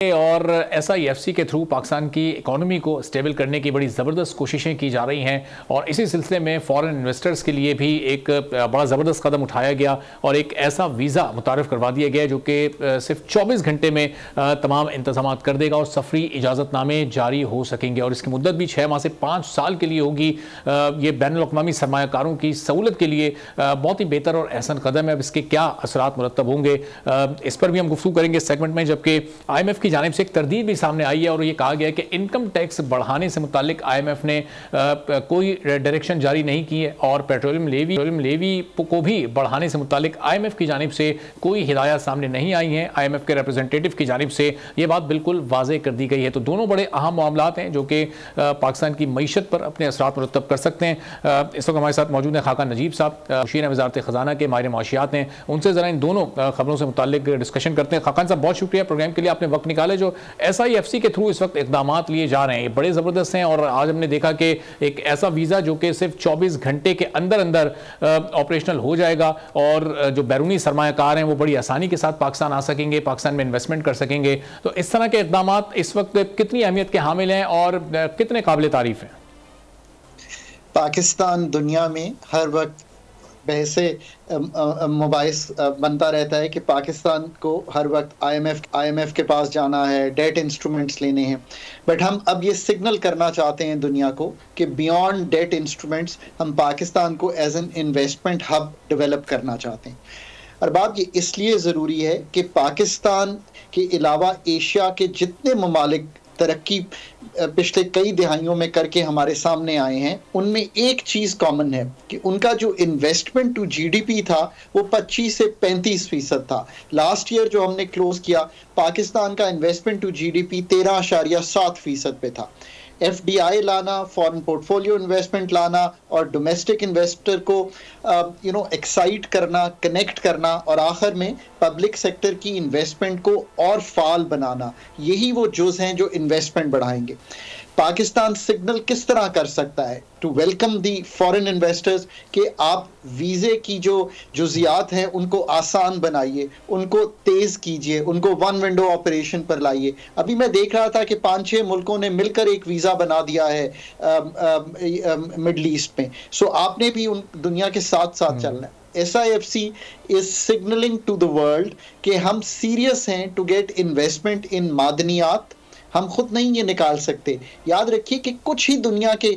और SIFC के through Pakistan की इकोनॉमी को स्टेबल करने की बड़ी ज़बरदस्त कोशिशें की जा रही हैं और इसी सिलसिले में फ़ॉरेन इन्वेस्टर्स के लिए भी एक बड़ा ज़बरदस्त कदम उठाया गया और एक ऐसा वीज़ा मुतारफ़ करवा दिया गया जो कि सिर्फ 24 घंटे में तमाम इंतज़ामात कर देगा और सफरी इजाज़तनामे जारी हो सकेंगे और इसकी मुद्दत भी 6 माह से 5 साल के लिए होगी। ये बैनुल-अक़वामी सरमायाकारों की सहूलत के लिए बहुत ही बेहतर और अहसन कदम है। अब इसके क्या असरात मुरत्तब होंगे इस पर भी हम गुफ्तगू करेंगे इस सेगमेंट में, जबकि IMF की जानिब से एक तरदीद भी सामने आई है और ये कहा गया है कि इनकम टैक्स बढ़ाने से मुतालिक IMF ने कोई डायरेक्शन जारी नहीं की है और पेट्रोलियम लेवी को भी बढ़ाने से मुतालिक IMF की जानिब से कोई हिदायत सामने नहीं आई हैं। IMF के रिप्रेजेंटेटिव की जानिब से ये बात बिल्कुल वाज़ेह कर दी गई है। तो दोनों बड़े अहम मामलात हैं जो कि पाकिस्तान की मईशत पर अपने असरात मुरत्तब कर सकते हैं। इस वक्त हमारे साथ मौजूद हैं खाका नजीब साहब, मुशीर वज़ारत ख़ज़ाना के माहिर माशियात हैं। उनसे ज़रा इन दोनों खबरों से मुतालिक डिस्कशन करते हैं। खाकान साहब, बहुत शुक्रिया प्रोग्राम के लिए, आपने वक्त निकाले। जो SIFC के थ्रू इस वक्त इक़दामात लिए जा रहे हैं ये बड़े ज़बरदस्त हैं और आज हमने देखा कि एक ऐसा वीज़ा जो कि सिर्फ 24 घंटे के अंदर अंदर ऑपरेशनल हो जाएगा और जो बैरूनी सरमायाकार हैं वो बड़ी आसानी के साथ पाकिस्तान आ सकेंगे, पाकिस्तान में इन्वेस्टमेंट कर सकेंगे। तो इस तरह के इक़दामात इस वक्त कितनी अहमियत के हामिल हैं और कितने काबिल तारीफ हैं? पाकिस्तान दुनिया में हर वक्त बहसे मुबाहिस बनता रहता है कि पाकिस्तान को हर वक्त IMF के पास जाना है, डेट इंस्ट्रूमेंट्स लेने हैं, बट हम अब ये सिग्नल करना चाहते हैं दुनिया को कि बियॉन्ड डेट इंस्ट्रूमेंट्स हम पाकिस्तान को as an investment hub develop करना चाहते हैं। और बात ये इसलिए ज़रूरी है कि पाकिस्तान के अलावा एशिया के जितने ममालिक तरक्की पिछले कई दिहाइयों में करके हमारे सामने आए हैं उनमें एक चीज़ कॉमन है कि उनका जो इन्वेस्टमेंट टू GDP था वो 25 से 35% था। लास्ट ईयर जो हमने क्लोज किया, पाकिस्तान का इन्वेस्टमेंट टू GDP 13.7% पे था। FDI लाना, फॉरेन पोर्टफोलियो इन्वेस्टमेंट लाना और डोमेस्टिक इन्वेस्टर को एक्साइट करना, कनेक्ट करना और आखिर में पब्लिक सेक्टर की इन्वेस्टमेंट को और फाल बनाना, यही वो जुज़ हैं जो इन्वेस्टमेंट बढ़ाएंगे। पाकिस्तान सिग्नल किस तरह कर सकता है to welcome the foreign investors कि आप वीज़े की जो जुजियात हैं उनको आसान बनाइए, उनको तेज़ कीजिए, उनको वन विंडो ऑपरेशन पर लाइए। अभी मैं देख रहा था कि 5-6 मुल्कों ने मिलकर एक वीज़ा बना दिया है मिडल ईस्ट में। सो आपने भी उन दुनिया के साथ साथ चलना है। SIFC is signalling to the world कि हम सीरियस हैं टू गेट इन्वेस्टमेंट इन मादनियात। हम खुद नहीं ये निकाल सकते। याद रखिए कि कुछ ही दुनिया के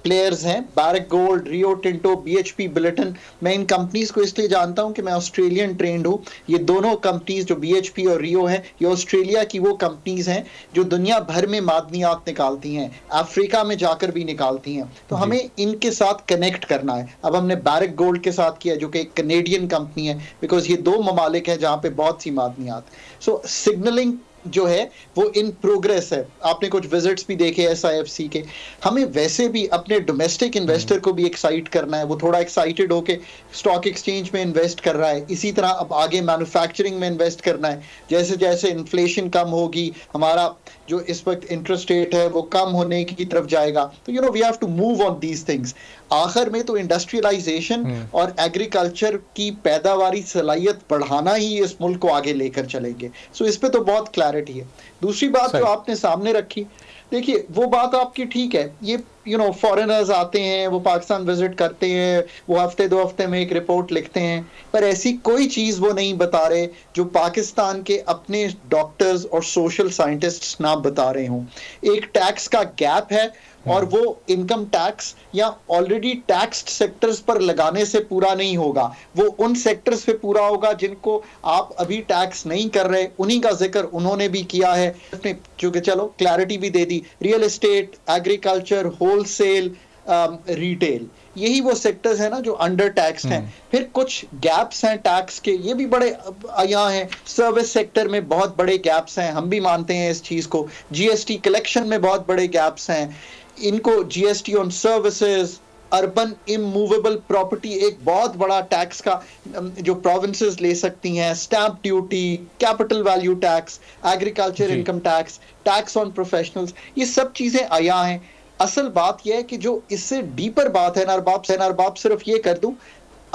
प्लेयर्स हैं, Barrick gold, Rio Tinto, BHP Billiton. मैं इन कंपनीज को इसलिए जानता हूं कि मैं ऑस्ट्रेलियन ट्रेंड हूं। ये दोनों कंपनीज जो BHP और रियो हैं, ये ऑस्ट्रेलिया की वो कंपनीज हैं जो दुनिया भर में मादनियात निकालती हैं, अफ्रीका में जाकर भी निकालती हैं। तो हमें इनके साथ कनेक्ट करना है। अब हमने बारेक गोल्ड के साथ किया जो कि एक कनेडियन कंपनी है, बिकॉज ये 2 ममालिक हैं जहाँ पे बहुत सी मादनियात। सो सिग्नलिंग जो है वो इन प्रोग्रेस है। आपने कुछ विजिट्स भी देखे SIFC के। हमें वैसे भी अपने डोमेस्टिक इन्वेस्टर को भी एक्साइट करना है, वो थोड़ा एक्साइटेड होके स्टॉक एक्सचेंज में इन्वेस्ट कर रहा है। इसी तरह अब आगे मैन्युफैक्चरिंग में इन्वेस्ट करना है। जैसे जैसे इन्फ्लेशन कम होगी, हमारा जो इस वक्त इंटरेस्ट रेट है वो कम होने की तरफ जाएगा। तो we have to move on these things. आखिर में तो इंडस्ट्रियलाइजेशन और एग्रीकल्चर की पैदावारी सलाहियत बढ़ाना ही इस मुल्क को आगे लेकर चलेंगे। सो इस पे तो बहुत क्लैरिटी है। दूसरी बात जो आपने सामने रखी, देखिए वो बात आपकी ठीक है। ये फॉरेनर्स आते हैं, वो पाकिस्तान विजिट करते हैं, वो हफ्ते 2 हफ्ते में एक रिपोर्ट लिखते हैं, पर ऐसी कोई चीज़ वो नहीं बता रहे जो पाकिस्तान के अपने डॉक्टर्स और सोशल साइंटिस्ट्स ना बता रहे हों। एक टैक्स का गैप है और वो इनकम टैक्स या ऑलरेडी टैक्स्ड सेक्टर्स पर लगाने से पूरा नहीं होगा, वो उन सेक्टर्स पे पूरा होगा जिनको आप अभी टैक्स नहीं कर रहे। उन्हीं का जिक्र उन्होंने भी किया है, क्योंकि चलो क्लैरिटी भी दे दी। Real estate, agriculture, wholesale, retail, यही वो सेक्टर्स हैं ना जो अंडर टैक्स हैं। फिर कुछ गैप्स हैं टैक्स के, ये भी बड़े यहाँ हैं। सर्विस सेक्टर में बहुत बड़े गैप्स हैं, हम भी मानते हैं इस चीज़ को। GST कलेक्शन में बहुत बड़े गैप्स हैं। इनको GST on services, urban immovable property एक बहुत बड़ा टैक्स का जो प्रोविंसेस ले सकती हैं, stamp duty, capital value tax, agriculture income tax, tax on professionals, ये सब चीज़ें आया हैं। असल बात यह है कि जो इससे डीपर बात है, नरबाब सिर्फ ये कर दूं,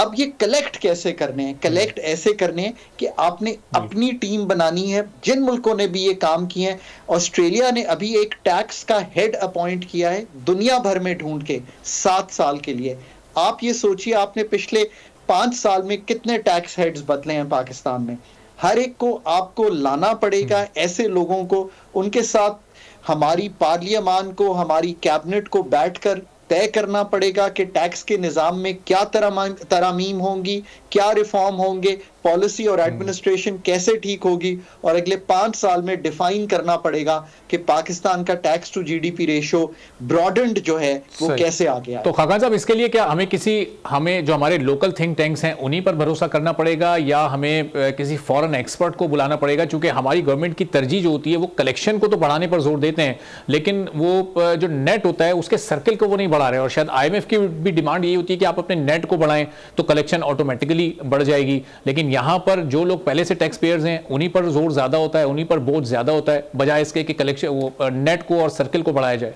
अब ये कलेक्ट कैसे करने हैं? कलेक्ट ऐसे करने हैं कि आपने अपनी टीम बनानी है। जिन मुल्कों ने भी ये काम किए हैं, ऑस्ट्रेलिया ने अभी एक टैक्स का हेड अपॉइंट किया है दुनिया भर में ढूंढ के 7 साल के लिए। आप ये सोचिए, आपने पिछले 5 साल में कितने टैक्स हेड्स बदले हैं पाकिस्तान में। हर एक को आपको लाना पड़ेगा, ऐसे लोगों को, उनके साथ हमारी पार्लियामान को, हमारी कैबिनेट को बैठकर तय करना पड़ेगा कि टैक्स के निज़ाम में क्या तरामीम होंगी, क्या रिफॉर्म होंगे, पॉलिसी और एडमिनिस्ट्रेशन कैसे ठीक होगी, और अगले 5 साल में डिफाइन करना पड़ेगा कि पाकिस्तान का tax to GDP ratio broadened जो है वो कैसे आ गया। तो खाकान साहब, इसके लिए क्या हमें जो हमारे लोकल थिंक टैंक्स हैं उन्हीं पर भरोसा करना पड़ेगा, या हमें किसी फॉरेन एक्सपर्ट को बुलाना पड़ेगा? क्योंकि हमारी गवर्नमेंट की तरजीह जो होती है वो कलेक्शन को तो बढ़ाने पर जोर देते हैं, लेकिन वो जो नेट होता है उसके सर्किल को वो नहीं बढ़ा रहे। और शायद IMF की भी डिमांड यही होती है कि आप अपने नेट को बढ़ाएं तो कलेक्शन ऑटोमेटिकली बढ़ जाएगी, लेकिन यहाँ पर जो लोग पहले से टैक्स पेयर्स हैं उन्हीं पर जोर ज्यादा होता है, उन्हीं पर बोझ ज्यादा होता है, बजाय इसके कि कलेक्शन वो नेट को और सर्किल को बढ़ाया जाए।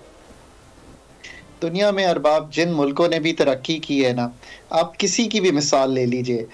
दुनिया में अरबाब जिन मुल्कों ने भी तरक्की की है ना, आप किसी की भी मिसाल ले लीजिए,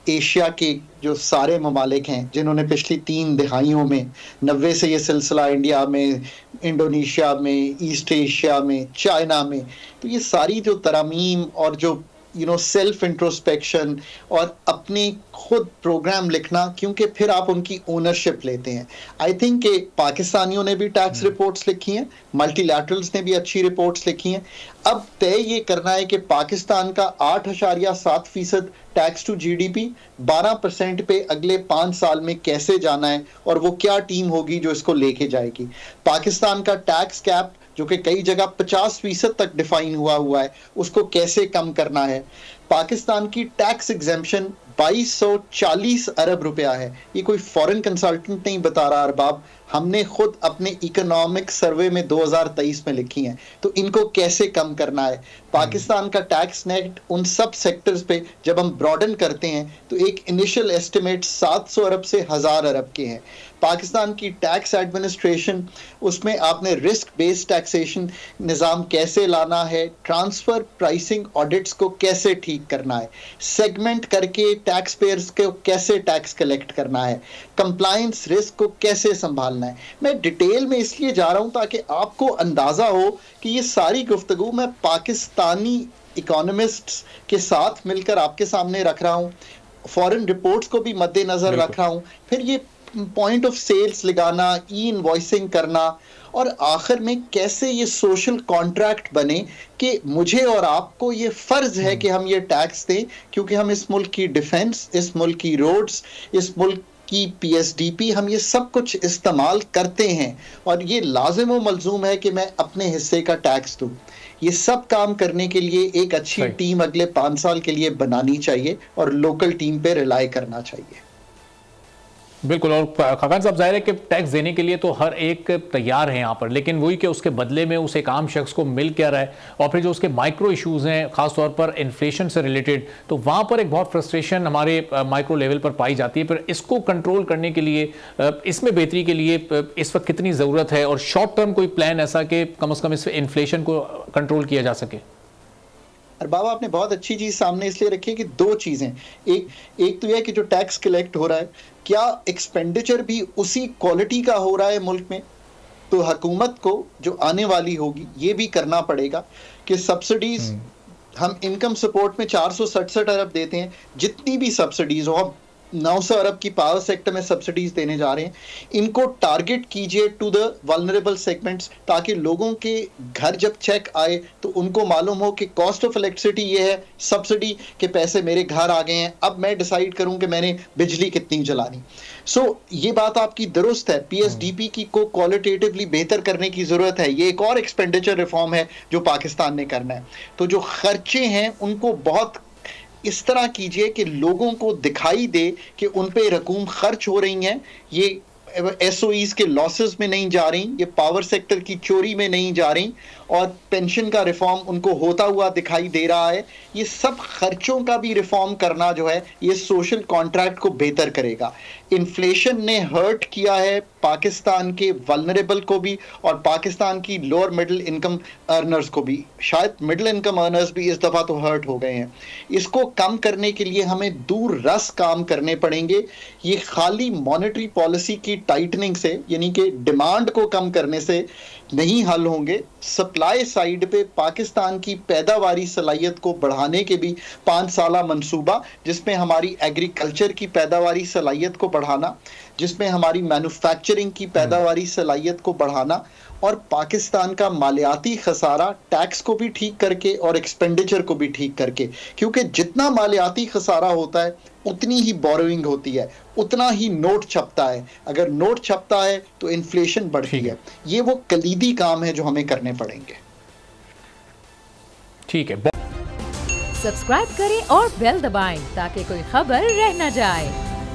एशिया के जो सारे ममालिक हैं जिन्होंने पिछली 3 दिहाइयों में 90 से ये सिलसिला, इंडिया में, इंडोनेशिया में, ईस्ट एशिया में, चाइना में, तो ये सारी जो तरामीम और जो सेल्फ इंट्रोस्पेक्शन और अपने खुद प्रोग्राम लिखना, क्योंकि फिर आप उनकी ओनरशिप लेते हैं। आई थिंक कि पाकिस्तानियों ने भी टैक्स रिपोर्ट्स लिखी हैं, मल्टीलैटरल्स ने भी अच्छी रिपोर्ट्स लिखी हैं। अब तय ये करना है कि पाकिस्तान का 8.7% टैक्स टू जीडीपी 12% पे अगले 5 साल में कैसे जाना है, और वो क्या टीम होगी जो इसको लेके जाएगी। पाकिस्तान का टैक्स कैप जो कि कई जगह 50% तक डिफाइन हुआ है, उसको कैसे कम करना है। पाकिस्तान की टैक्स एग्जेम्पशन 2240 अरब रुपया है। ये कोई फॉरेन कंसल्टेंट नहीं बता रहा अरबाब, हमने खुद अपने इकोनॉमिक सर्वे में 2023 में लिखी हैं। तो इनको कैसे कम करना है। पाकिस्तान का टैक्स नेट उन सब सेक्टर्स पे जब हम ब्रॉडन करते हैं तो एक इनिशियल एस्टिमेट 700 अरब से 1000 अरब के हैं। पाकिस्तान की टैक्स एडमिनिस्ट्रेशन, उसमें आपने रिस्क बेस्ड टैक्सेशन निज़ाम कैसे लाना है, ट्रांसफ़र प्राइसिंग ऑडिट्स को कैसे ठीक करना है, सेगमेंट करके टैक्स पेयर्स को कैसे टैक्स कलेक्ट करना है, कंप्लायंस रिस्क को कैसे संभालना है। मैं डिटेल में इसलिए जा रहा हूं ताकि आपको अंदाज़ा हो कि ये सारी गुफ्तगू मैं पाकिस्तानी इकोनॉमिस्ट्स के साथ मिलकर आपके सामने रख रहा हूं, फॉरेन रिपोर्ट्स को भी मद्देनज़र रख रहा हूं, फिर ये पॉइंट ऑफ सेल्स लगाना, ई इनवॉइसिंग करना, और आखिर में कैसे ये सोशल कॉन्ट्रैक्ट बने कि मुझे और आपको ये फर्ज है कि हम ये टैक्स दें, क्योंकि हम इस मुल्क की डिफेंस, इस मुल्क की रोड्स, इस मुल्क की PSDP, हम ये सब कुछ इस्तेमाल करते हैं, और ये लाजिम व मलजूम है कि मैं अपने हिस्से का टैक्स दूं। ये सब काम करने के लिए एक अच्छी टीम अगले 5 साल के लिए बनानी चाहिए और लोकल टीम पे रिलाई करना चाहिए। बिल्कुल। और खाकान साहब, जाहिर है कि टैक्स देने के लिए तो हर एक तैयार है यहाँ पर, लेकिन वही कि उसके बदले में उस एक आम शख्स को मिल क्या रहा है, और फिर जो उसके माइक्रो इश्यूज़ हैं खासतौर पर इन्फ्लेशन से रिलेटेड, तो वहाँ पर एक बहुत फ्रस्ट्रेशन हमारे माइक्रो लेवल पर पाई जाती है। फिर इसको कंट्रोल करने के लिए, इसमें बेहतरी के लिए इस वक्त कितनी ज़रूरत है, और शॉर्ट टर्म कोई प्लान ऐसा कि कम से कम इस इन्फ्लेशन को कंट्रोल किया जा सके? बाबा, आपने बहुत अच्छी चीज सामने इसलिए रखी है कि 2 चीजें, एक तो यह कि जो टैक्स कलेक्ट हो रहा है, क्या एक्सपेंडिचर भी उसी क्वालिटी का हो रहा है मुल्क में। तो हुकूमत को जो आने वाली होगी ये भी करना पड़ेगा कि सब्सिडीज, हम इनकम सपोर्ट में 467 अरब देते हैं, जितनी भी सब्सिडीज हो, 900 अरब की पावर सेक्टर में सब्सिडीज देने जा रहे हैं, इनको टारगेट कीजिए टू द वल्नरेबल सेगमेंट्स, ताकि लोगों के घर जब चेक आए तो उनको मालूम हो कि कॉस्ट ऑफ इलेक्ट्रिसिटी ये है, सब्सिडी के पैसे मेरे घर आ गए हैं, अब मैं डिसाइड करूं कि मैंने बिजली कितनी जलानी। ये बात आपकी दुरुस्त है, PSDP की को क्वालिटेटिवली बेहतर करने की जरूरत है। ये एक और एक्सपेंडिचर रिफॉर्म है जो पाकिस्तान ने करना है। तो जो खर्चे हैं उनको बहुत इस तरह कीजिए कि लोगों को दिखाई दे कि उन पे रकूम खर्च हो रही हैं, ये SOEs के लॉसेस में नहीं जा रही, ये पावर सेक्टर की चोरी में नहीं जा रही, और पेंशन का रिफॉर्म उनको होता हुआ दिखाई दे रहा है। ये सब खर्चों का भी रिफॉर्म करना जो है ये सोशल कॉन्ट्रैक्ट को बेहतर करेगा। इन्फ्लेशन ने हर्ट किया है पाकिस्तान के वल्नरेबल को भी और पाकिस्तान की लोअर मिडिल इनकम अर्नर्स को भी। शायद मिडिल इनकम अर्नर्स भी इस दफ़ा तो हर्ट हो गए हैं। इसको कम करने के लिए हमें दूर रस काम करने पड़ेंगे। ये खाली मॉनेटरी पॉलिसी की टाइटनिंग से यानी कि डिमांड को कम करने से नहीं हल होंगे। सप्लाई साइड पे पाकिस्तान की पैदावारी सलाहियत को बढ़ाने के भी 5 साला मंसूबा, जिसमें हमारी एग्रीकल्चर की पैदावारी सलाहियत को बढ़ाना, जिसमें हमारी मैन्युफैक्चरिंग की पैदावारी सलाहियत को बढ़ाना और पाकिस्तान का मालियाती खसारा टैक्स को भी ठीक करके और एक्सपेंडिचर को भी ठीक करके, क्योंकि जितना मालियाती खसारा होता है उतनी ही बोरोइंग होती है, उतना ही नोट छपता है। अगर नोट छपता है तो इन्फ्लेशन बढ़ती है। ये वो कलीदी काम है जो हमें करने पड़ेंगे। ठीक है, सब्सक्राइब करें और बेल दबाएं ताकि कोई खबर रह न जाए।